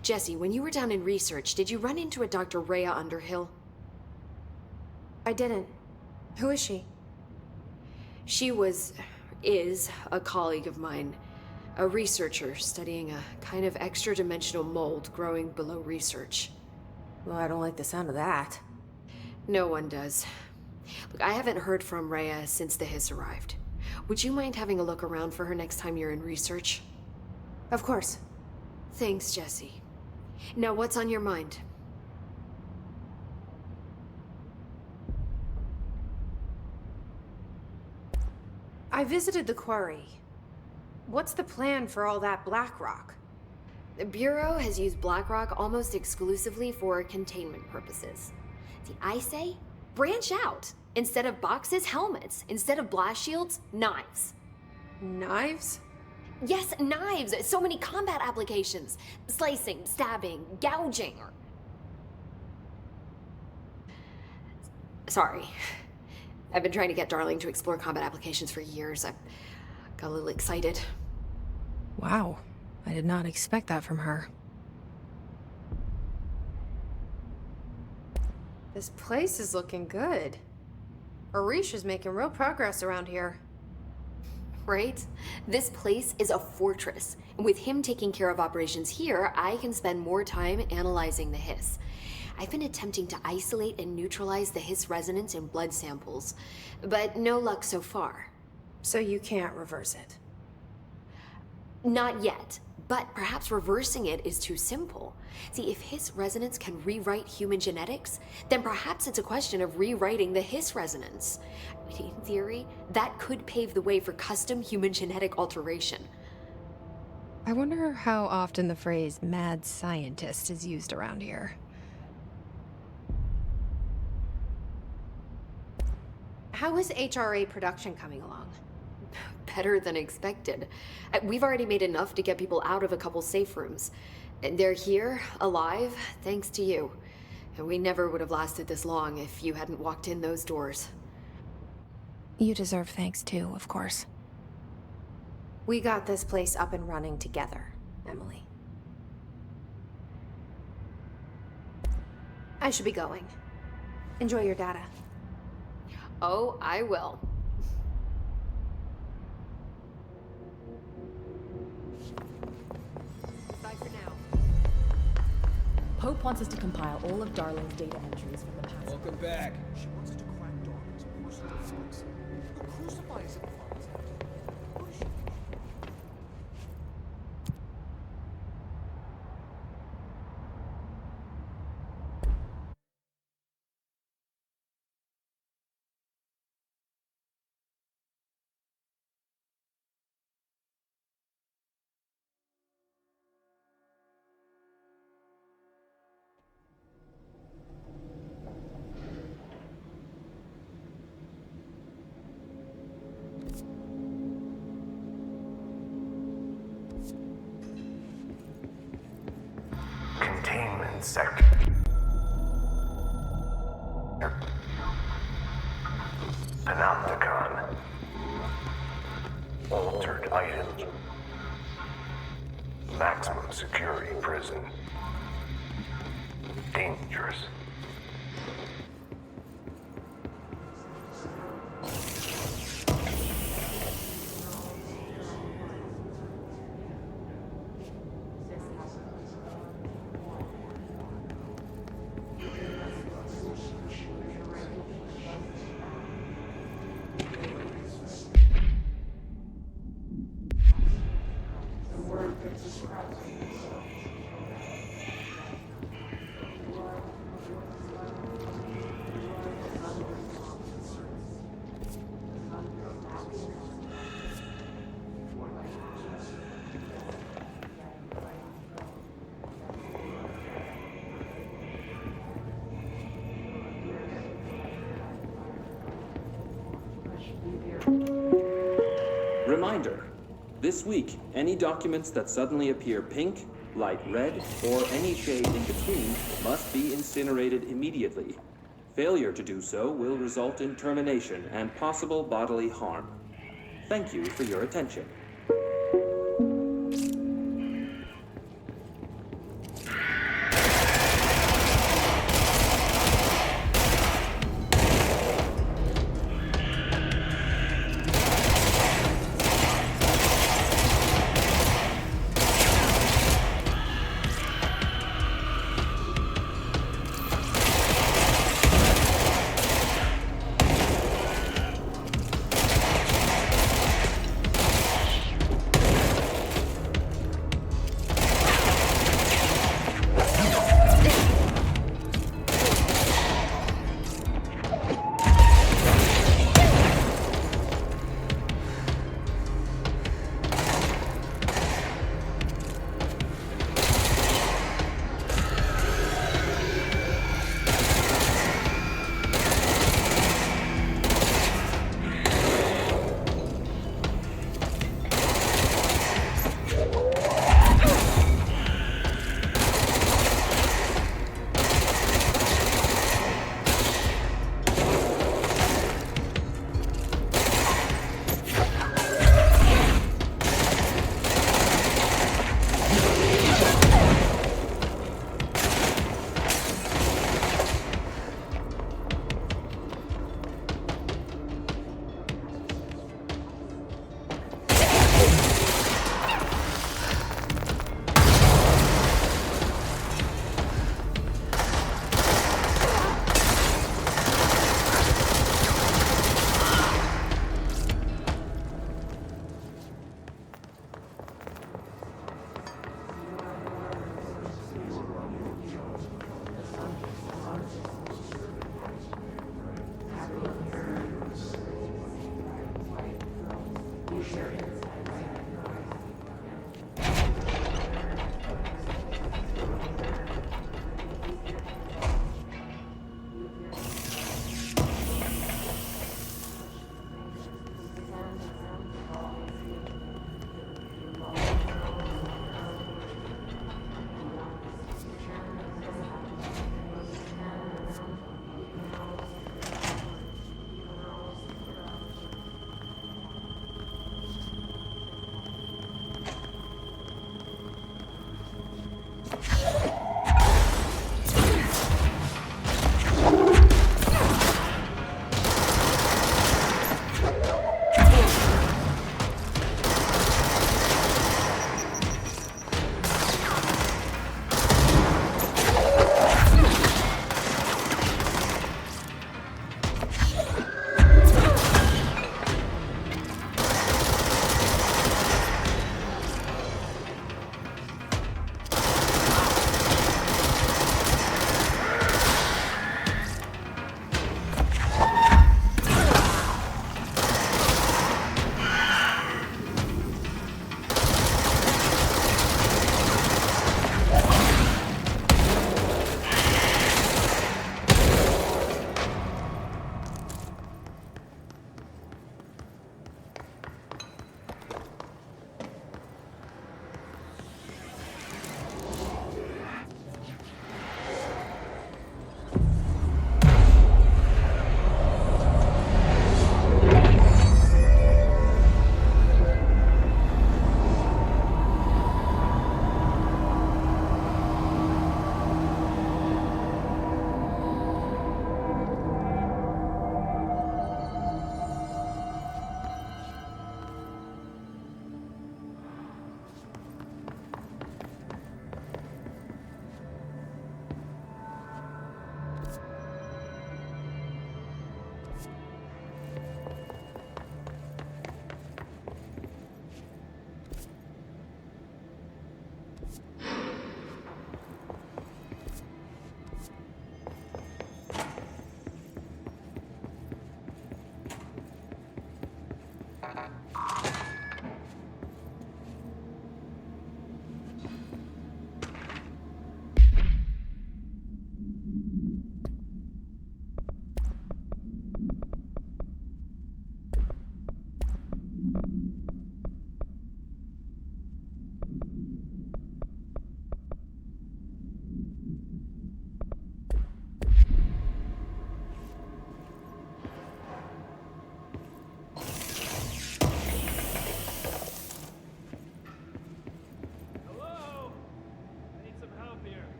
Jesse, when you were down in research, did you run into a Dr. Rhea Underhill? I didn't. Who is she? She is a colleague of mine. A researcher studying a kind of extra-dimensional mold growing below research. Well, I don't like the sound of that. No one does. Look, I haven't heard from Rhea since the hiss arrived. Would you mind having a look around for her next time you're in research? Of course. Thanks, Jesse. Now, what's on your mind? I visited the quarry. What's the plan for all that black rock? The Bureau has used black rock almost exclusively for containment purposes. See, I say, branch out. Instead of boxes, helmets. Instead of blast shields, knives. Knives? Yes, knives! So many combat applications. Slicing, stabbing, gouging, or... Sorry. I've been trying to get Darling to explore combat applications for years. I got a little excited. Wow. I did not expect that from her. This place is looking good. Arish is making real progress around here. Right? This place is a fortress. And with him taking care of operations here, I can spend more time analyzing the hiss. I've been attempting to isolate and neutralize the hiss resonance in blood samples, but no luck so far. So you can't reverse it? Not yet, but perhaps reversing it is too simple. See, if hiss resonance can rewrite human genetics, then perhaps it's a question of rewriting the hiss resonance. In theory, that could pave the way for custom human genetic alteration. I wonder how often the phrase mad scientist is used around here. How is HRA production coming along? Better than expected. We've already made enough to get people out of a couple safe rooms. And they're here, alive, thanks to you. And we never would have lasted this long if you hadn't walked in those doors. You deserve thanks too, of course. We got this place up and running together, Emily. I should be going. Enjoy your data. Oh, I will. Bye for now. Pope wants us to compile all of Darling's data entries from the past. Welcome back. She wants us to crack Darwin's personal flux. The crucify isn't fun. What is she? Containment sector. Panopticon. Altered items. Maximum security prison. Dangerous. Reminder, this week, any documents that suddenly appear pink, light red, or any shade in between must be incinerated immediately. Failure to do so will result in termination and possible bodily harm. Thank you for your attention.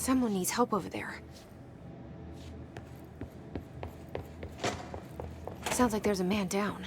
Someone needs help over there. Sounds like there's a man down.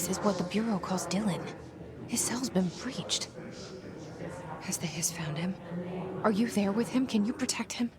is what the Bureau calls Dillan. His cell's been breached. Has the Hiss found him? Are you there with him? Can you protect him?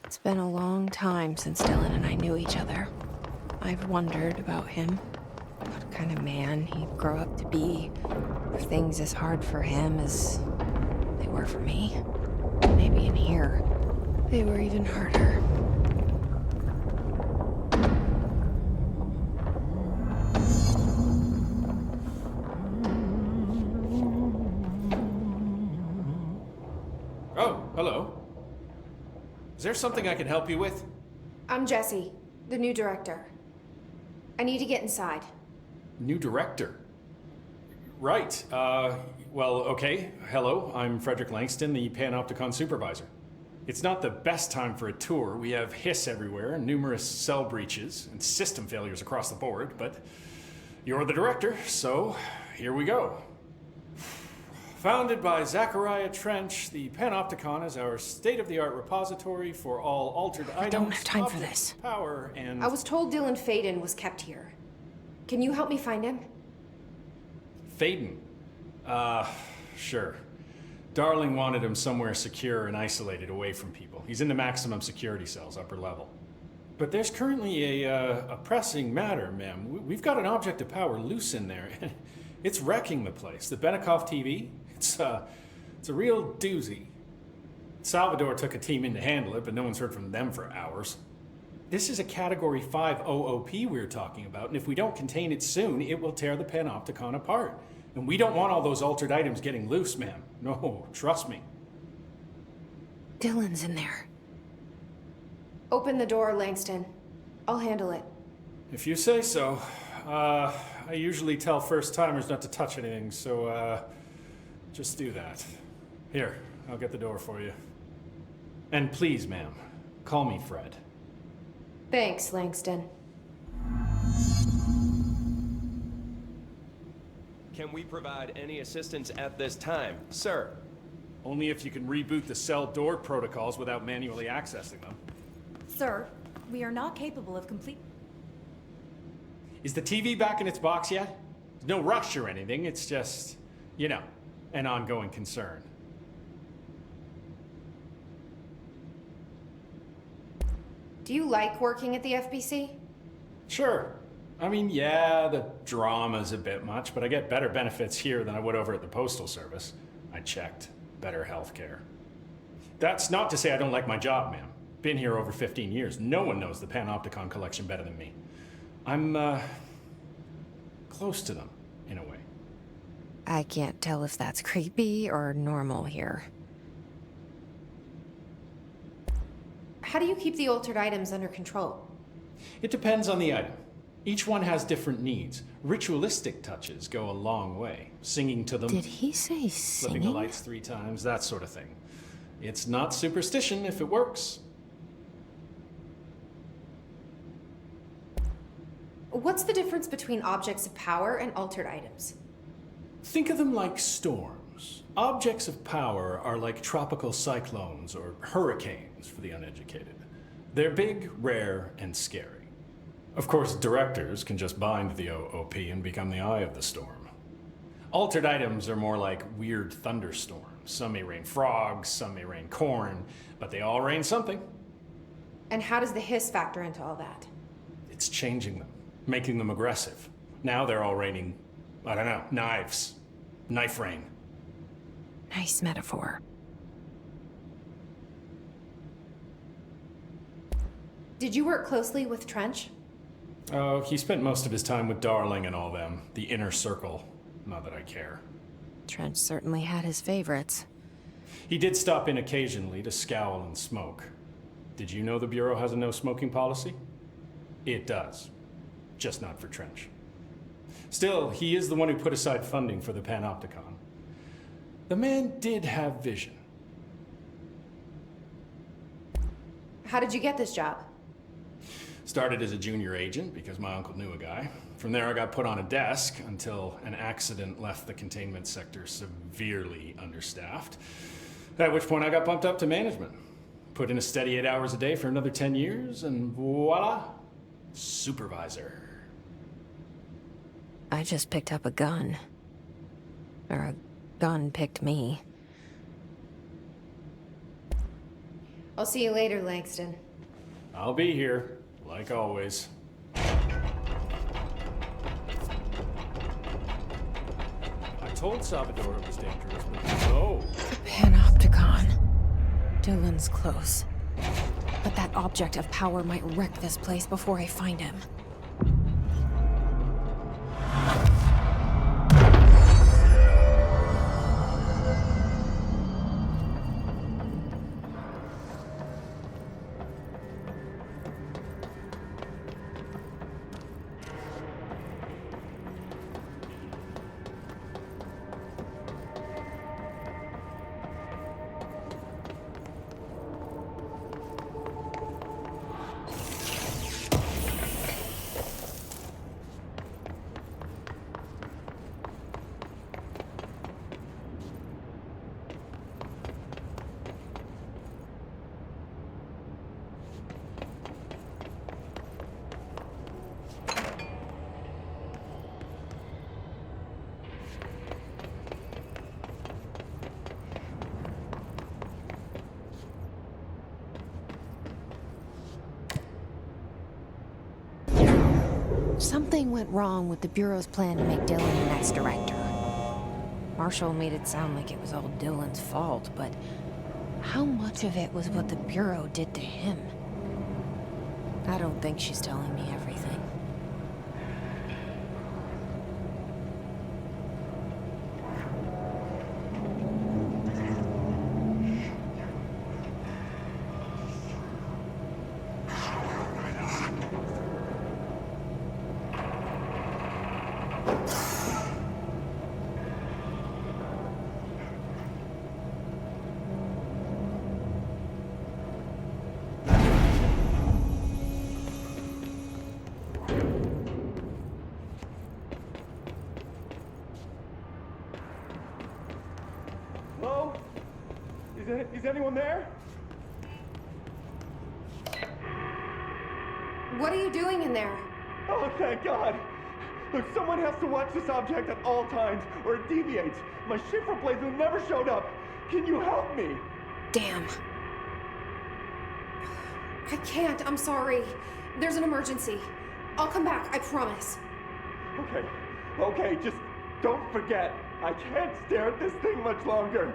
It's been a long time since Dylan and I knew each other. I've wondered about him, what kind of man he'd grow up to be, if things as hard for him as they were for me. Maybe in here, they were even harder. Oh, hello. Is there something I can help you with? I'm Jessie, the new director. I need to get inside. New director? Right. Well, okay. Hello, I'm Frederick Langston, the Panopticon supervisor. It's not the best time for a tour. We have hiss everywhere, numerous cell breaches, and system failures across the board, but you're the director, so here we go. Founded by Zachariah Trench, the Panopticon is our state-of-the-art repository for all altered items. I don't have time for objects, this. Power and... I was told Dylan Faden was kept here. Can you help me find him? Faden? Sure. Darling wanted him somewhere secure and isolated away from people. He's in the maximum security cells, upper level. But there's currently a pressing matter, ma'am. We've got an object of power loose in there. It's wrecking the place. The Benikoff TV, it's a real doozy. Salvador took a team in to handle it, but no one's heard from them for hours. This is a Category 5 OOP we're talking about, and if we don't contain it soon, it will tear the panopticon apart. And we don't want all those altered items getting loose, ma'am. No, trust me. Dylan's in there. Open the door, Langston. I'll handle it. If you say so. I usually tell first-timers not to touch anything, so, just do that. Here, I'll get the door for you. And please, ma'am, call me Fred. Thanks, Langston. Can we provide any assistance at this time, sir? Only if you can reboot the cell door protocols without manually accessing them. Sir, we are not capable of complete... Is the TV back in its box yet? There's no rush or anything, it's just, you know, an ongoing concern. Do you like working at the FBC? Sure. I mean, yeah, the drama's a bit much, but I get better benefits here than I would over at the Postal Service. I checked. Better healthcare. That's not to say I don't like my job, ma'am. Been here over 15 years. No one knows the Panopticon collection better than me. I'm, close to them, in a way. I can't tell if that's creepy or normal here. How do you keep the altered items under control? It depends on the item. Each one has different needs. Ritualistic touches go a long way. Singing to them. Did he say Flipping the singing? lights 3 times, that sort of thing. It's not superstition if it works. What's the difference between objects of power and altered items? Think of them like storms. Objects of power are like tropical cyclones or hurricanes for the uneducated. They're big, rare, and scary. Of course, directors can just bind the OOP and become the eye of the storm. Altered items are more like weird thunderstorms. Some may rain frogs, some may rain corn, but they all rain something. And how does the hiss factor into all that? It's changing them, making them aggressive. Now they're all raining, I don't know, knives. Knife rain. Nice metaphor. Did you work closely with Trench? Oh, he spent most of his time with Darling and all them. The inner circle. Not that I care. Trench certainly had his favorites. He did stop in occasionally to scowl and smoke. Did you know the Bureau has a no smoking policy? It does. Just not for Trench. Still, he is the one who put aside funding for the Panopticon. The man did have vision. How did you get this job? Started as a junior agent because my uncle knew a guy. From there I got put on a desk until an accident left the containment sector severely understaffed. At which point I got bumped up to management. Put in a steady 8 hours a day for another 10 years and voila, supervisor. I just picked up a gun. Or a gun picked me. I'll see you later, Langston. I'll be here, like always. I told Salvador it was dangerous, but no. The Panopticon. Dylan's close. But that object of power might wreck this place before I find him. Something went wrong with the Bureau's plan to make Dylan the next director. Marshall made it sound like it was all Dylan's fault, but how much of it was what the Bureau did to him? I don't think she's telling me everything. Hello? Is anyone there? What are you doing in there? Oh, thank God! Look, someone has to watch this object at all times, or it deviates. My shift replacement never showed up. Can you help me? Damn. I can't, I'm sorry. There's an emergency. I'll come back, I promise. Okay, just don't forget. I can't stare at this thing much longer.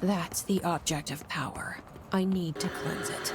That's the object of power. I need to cleanse it.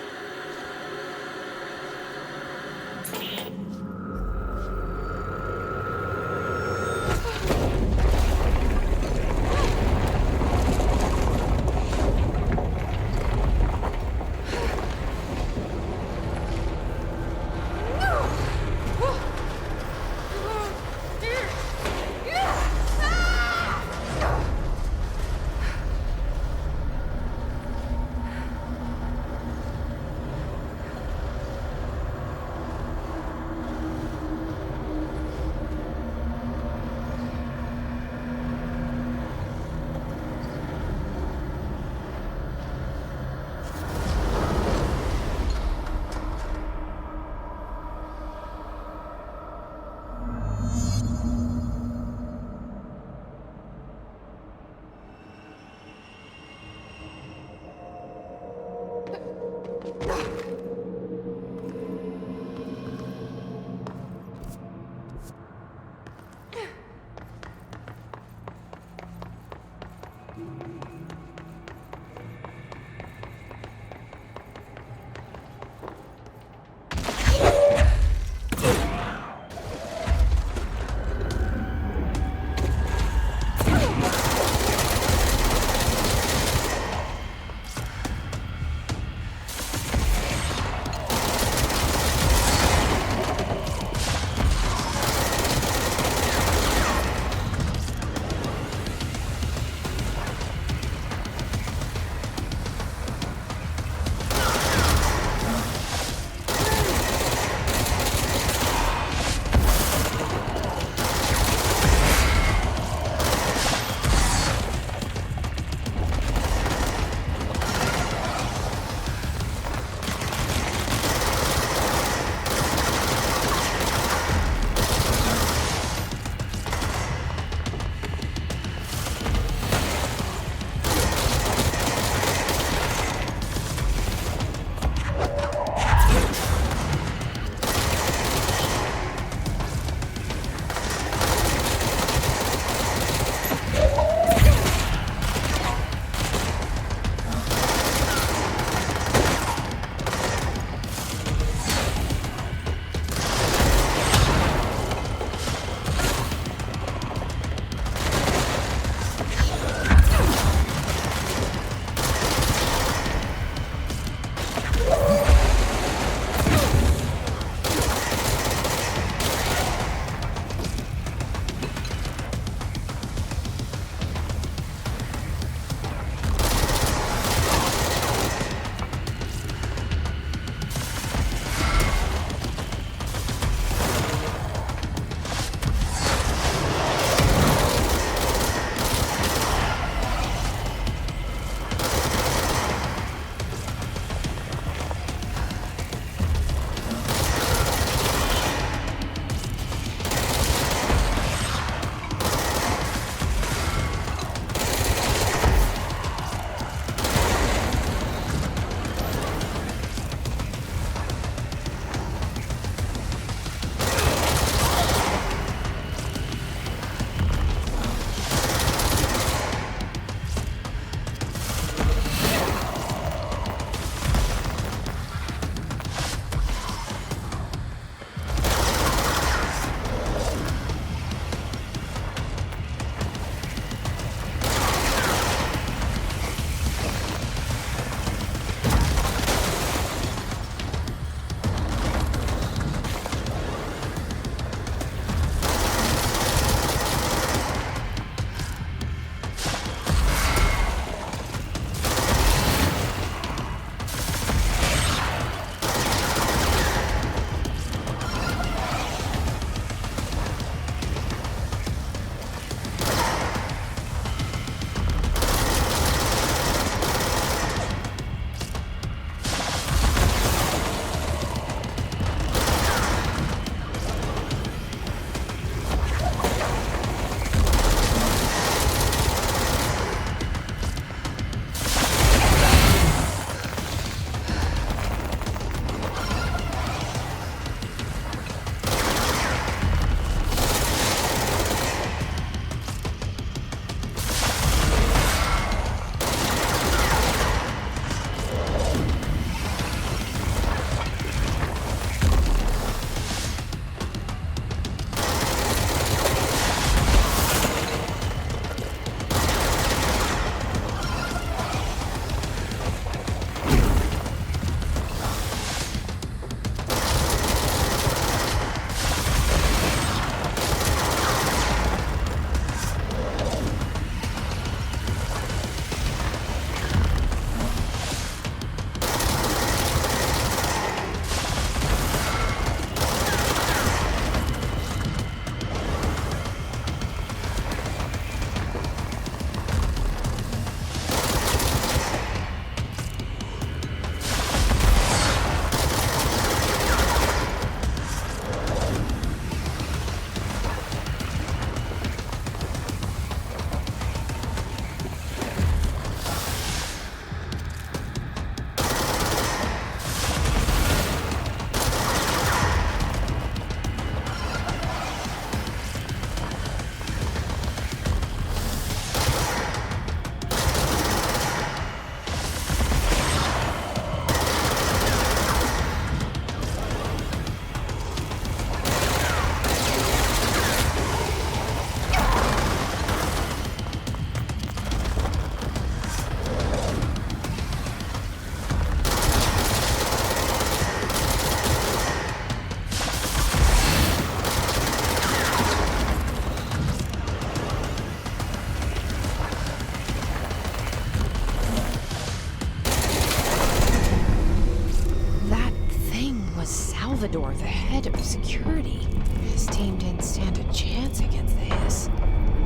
Salvador, the head of security. His team didn't stand a chance against the hiss.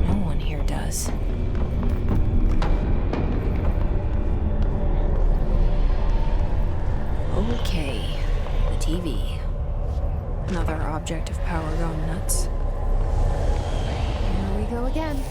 No one here does. Okay, the TV. Another object of power going nuts. Here we go again.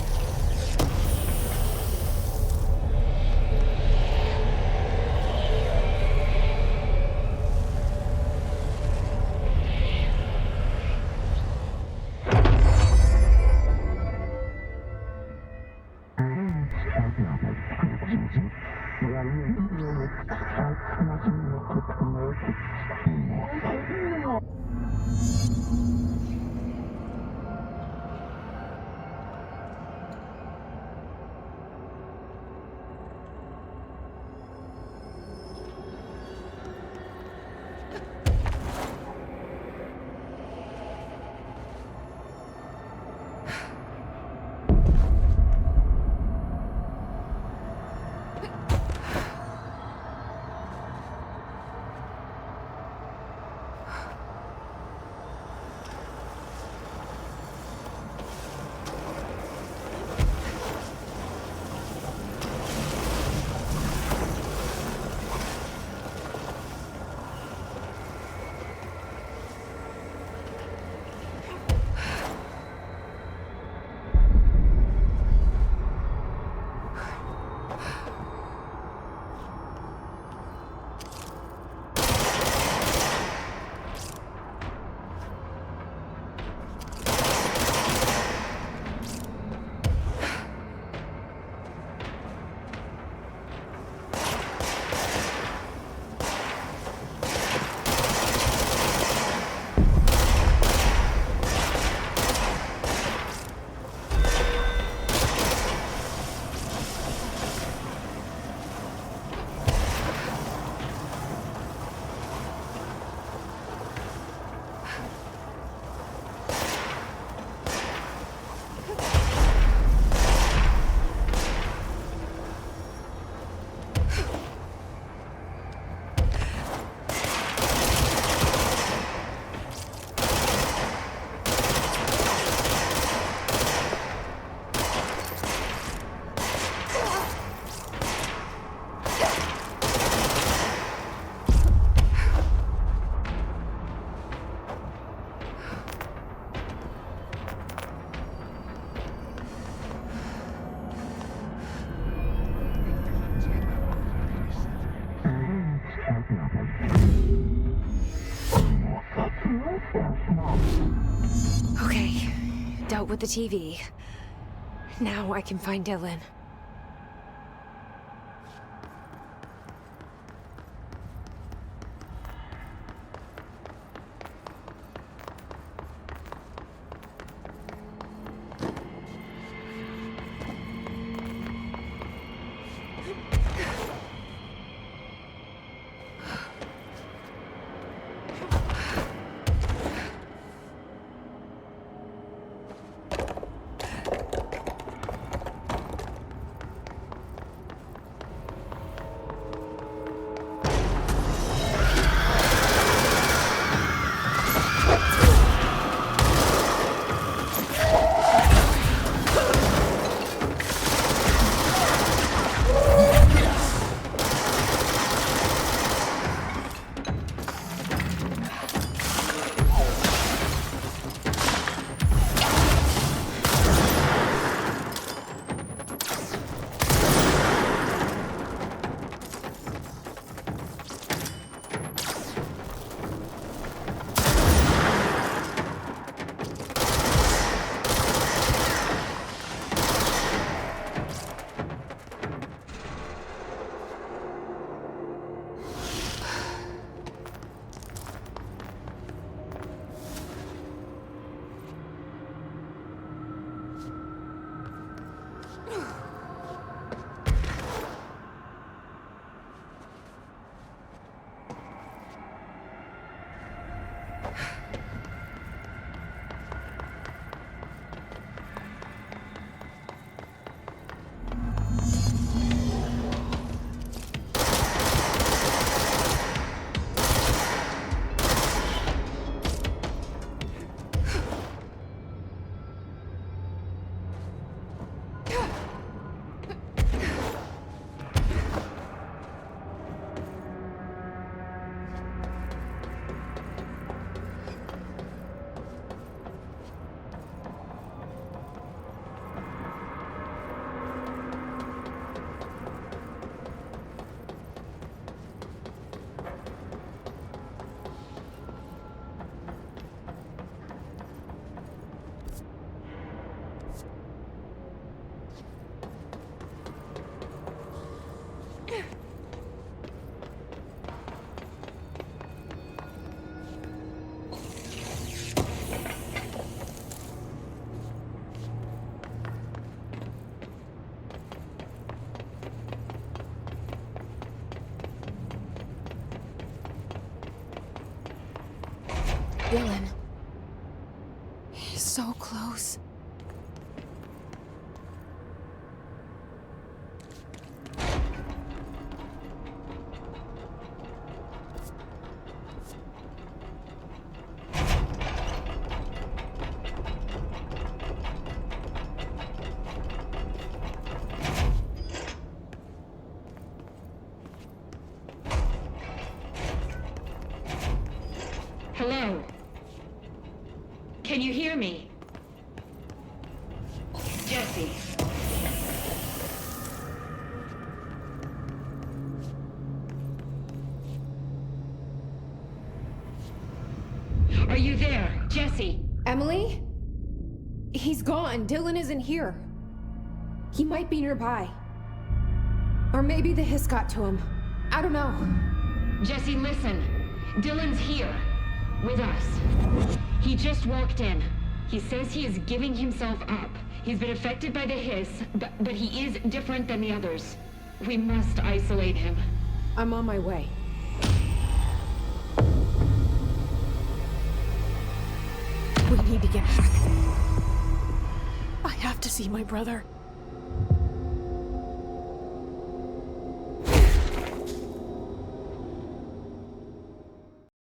Okay, dealt with the TV. Now I can find Dillan. Dylan. He's so close. Hello? Can you hear me? Jesse. Are you there, Jesse? Emily? He's gone. Dylan isn't here. He might be nearby. Or maybe the hiss got to him. I don't know. Jesse, listen. Dylan's here. With us. He just walked in. He says he is giving himself up. He's been affected by the hiss, but he is different than the others. We must isolate him. I'm on my way. We need to get back. I have to see my brother.